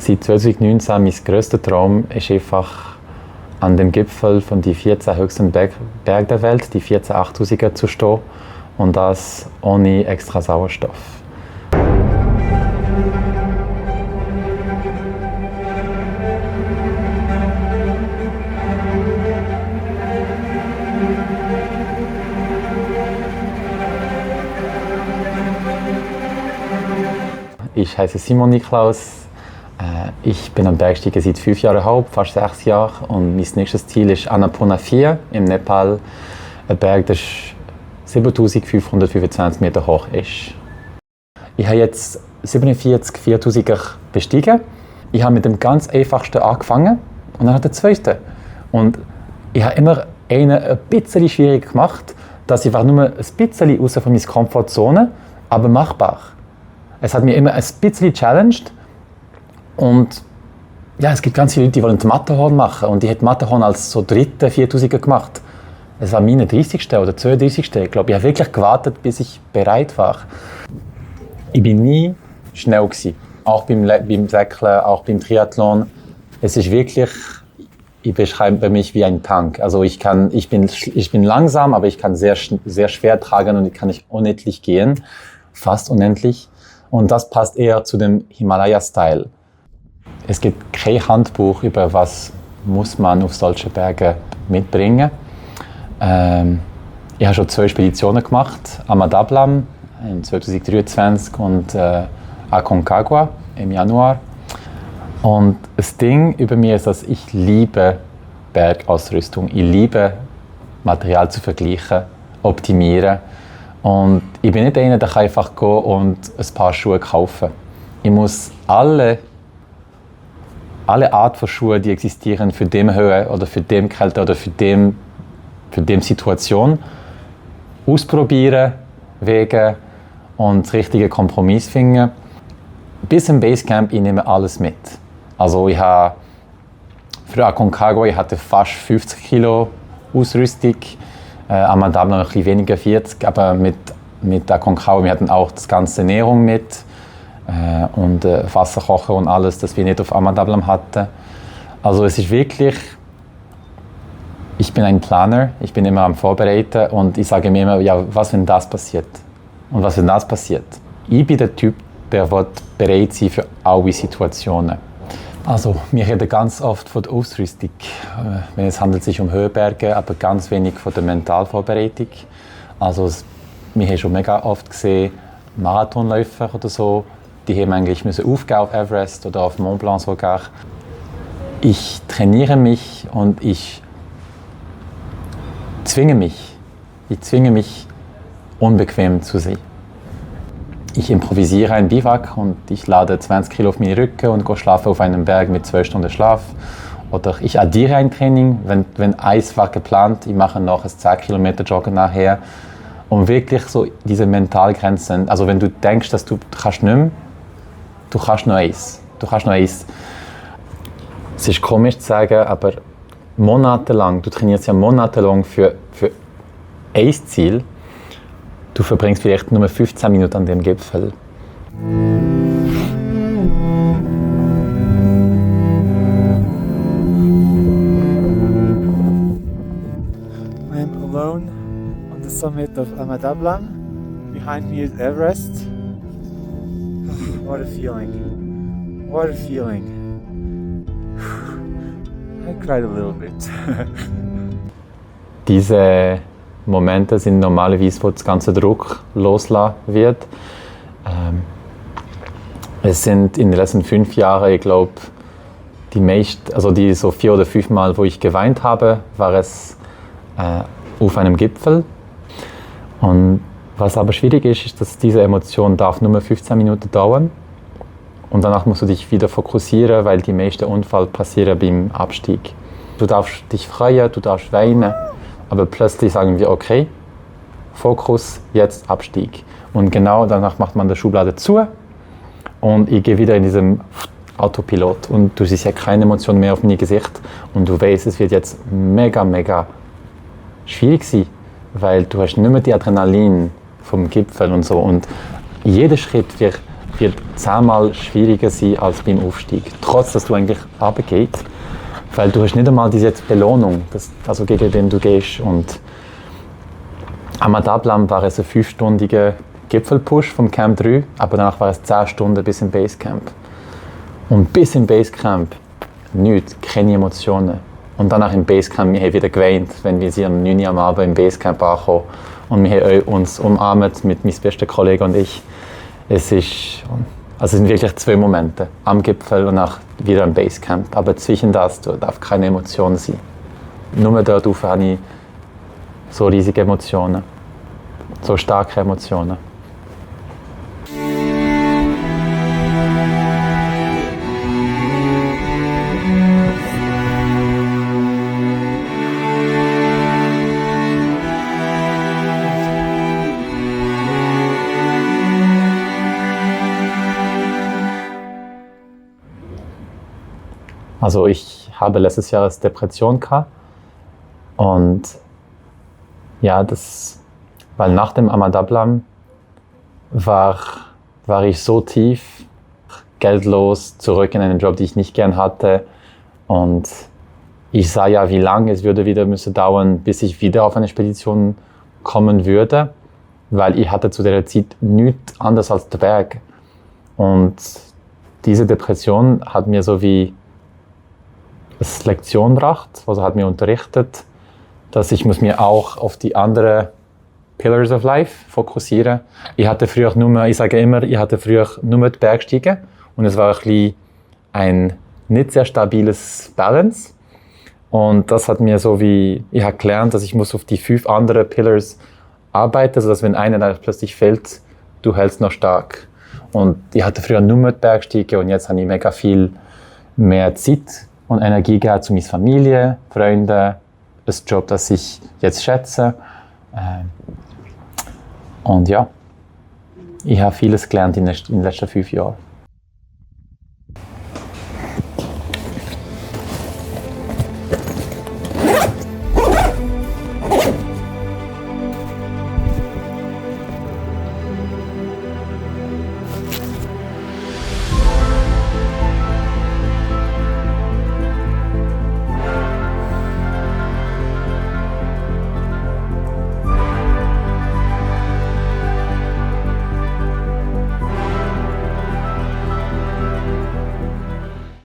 Seit 2019 mein grösster Traum ist einfach, an dem Gipfel von den 14 höchsten Bergen der Welt, die 14 8000er, zu stehen. Und das ohne extra Sauerstoff. Ich heiße Simon Niklaus. Ich bin am Bergsteigen seit 5 Jahren halb, fast 6 Jahre. Und mein nächstes Ziel ist Annapurna 4 im Nepal. Ein Berg, der 7525 Meter hoch ist. Ich habe jetzt 47 4000er bestiegen. Ich habe mit dem ganz einfachsten angefangen und dann hat der zweite. Und ich habe immer einen ein bisschen schwierig gemacht, dass ich nur ein bisschen raus von meiner Komfortzone, aber machbar. Es hat mich immer ein bisschen challenged. Und ja, es gibt ganz viele Leute, die wollen Matterhorn machen. Und ich habe Matterhorn als so dritte 4000er gemacht. Es war meine 30. oder 32. Ich glaube, ich habe wirklich gewartet, bis ich bereit war. Ich bin nie schnell gewesen. Auch beim Säckeln, auch beim Triathlon. Es ist wirklich, ich beschreibe mich wie ein Tank. Also ich bin langsam, aber ich kann sehr schwer tragen und ich kann nicht unendlich gehen. Fast unendlich. Und das passt eher zu dem Himalaya-Style. Es gibt kein Handbuch über was muss man auf solche Berge mitbringen. Ich habe schon 2 Expeditionen gemacht, Amadablam in 2023 und Aconcagua im Januar. Und das Ding über mir ist, dass ich liebe Bergausrüstung. Ich liebe Material zu vergleichen, optimieren. Und ich bin nicht einer, der einfach gehen und ein paar Schuhe kaufen. Ich muss alle Art von Schuhen, die existieren, für die Höhe oder für die Kälte oder für die Situation, ausprobieren, wägen und das richtige Kompromiss finden. Bis im Basecamp, ich nehme alles mit. Also ich habe für Aconcagua, ich hatte fast 50 Kilo Ausrüstung. Amadablam noch ein bisschen weniger, 40, aber mit Aconcagua, wir hatten auch das ganze Ernährung mit und Wasserkocher und alles, das wir nicht auf Amadablam hatten. Also es ist wirklich, ich bin ein Planer, ich bin immer am Vorbereiten und ich sage mir immer, ja, was wenn das passiert? Und was wenn das passiert? Ich bin der Typ, der wird bereit sein für alle Situationen. Also, wir reden ganz oft von der Ausrüstung, wenn es handelt sich um Höhenberge, aber ganz wenig von der Mentalvorbereitung. Also, wir haben schon mega oft gesehen, Marathonläufer oder so, die haben eigentlich müssen aufgehen auf Everest oder auf Mont Blanc sogar. Ich trainiere mich und ich zwinge mich unbequem zu sein. Ich improvisiere ein Biwak und ich lade 20 Kilo auf meinen Rücken und gehe schlafen auf einem Berg mit 2 Stunden Schlaf. Oder ich addiere ein Training, wenn eins war geplant, ich mache noch ein 10 Kilometer Joggen nachher. Und wirklich so diese Mentalgrenzen, also wenn du denkst, dass du kannst nicht mehr, du kannst noch eins. Es ist komisch zu sagen, aber monatelang, du trainierst ja monatelang für ein Ziel. Du verbringst vielleicht nur 15 Minuten an dem Gipfel. I'm alone on the summit of Amadablam. Behind me is Everest. What a feeling. What a feeling. I cried a little bit. Diese Momente sind normalerweise, wo das ganze Druck losgelassen wird. Es sind in den letzten 5 Jahren, ich glaube, die so 4 oder 5 Mal, wo ich geweint habe, war es auf einem Gipfel. Und was aber schwierig ist, dass diese Emotion darf nur 15 Minuten dauern. Und danach musst du dich wieder fokussieren, weil die meisten Unfälle passieren beim Abstieg. Du darfst dich freuen, du darfst weinen. Aber plötzlich sagen wir, okay, Fokus, jetzt Abstieg. Und genau danach macht man die Schublade zu und ich gehe wieder in diesem Autopilot. Und du siehst ja keine Emotion mehr auf meinem Gesicht und du weißt, es wird jetzt mega, mega schwierig sein, weil du hast nicht mehr die Adrenalin vom Gipfel und so. Und jeder Schritt wird wird 10-mal schwieriger sein als beim Aufstieg. Trotz, dass du eigentlich runtergehst, weil du hast nicht einmal diese Belohnung, also gegen den du gehst. Und Ahmad Ablam war es ein 5-stündiger Gipfelpush vom Camp 3, aber danach war es 10 Stunden bis im Basecamp. Und bis im Basecamp nichts, keine Emotionen. Und danach im Basecamp, wir haben wieder geweint, wenn wir am 9 Uhr am Abend im Basecamp ankommen. Und wir haben uns umarmt mit meinem besten Kollegen und ich. Es sind wirklich 2 Momente. Am Gipfel und nach wieder im Basecamp. Aber zwischen das darf keine Emotion sein. Nur dort rauf habe ich so riesige Emotionen. So starke Emotionen. Also ich habe letztes Jahr eine Depression gehabt und ja, weil nach dem Ahmad Ablam war ich so tief, geldlos, zurück in einen Job, den ich nicht gern hatte und ich sah ja, wie lange es würde wieder dauern, bis ich wieder auf eine Expedition kommen würde, weil ich hatte zu der Zeit nichts anderes als den Berg und diese Depression hat mir so wie eine Lektion gebracht, also hat mir unterrichtet, dass ich muss mir auch auf die anderen Pillars of Life fokussieren. Ich hatte früher nur die Bergsteigen und es war ein nicht sehr stabiles Balance. Und das hat mir ich habe gelernt, dass ich muss auf die 5 anderen Pillars arbeiten, sodass wenn einer dann plötzlich fällt, du hältst noch stark. Und ich hatte früher nur die Bergsteigen und jetzt habe ich mega viel mehr Zeit und Energie gehabt zu meiner Familie, Freunden, das Job, das ich jetzt schätze. Und ja, ich habe vieles gelernt in den letzten 5 Jahren.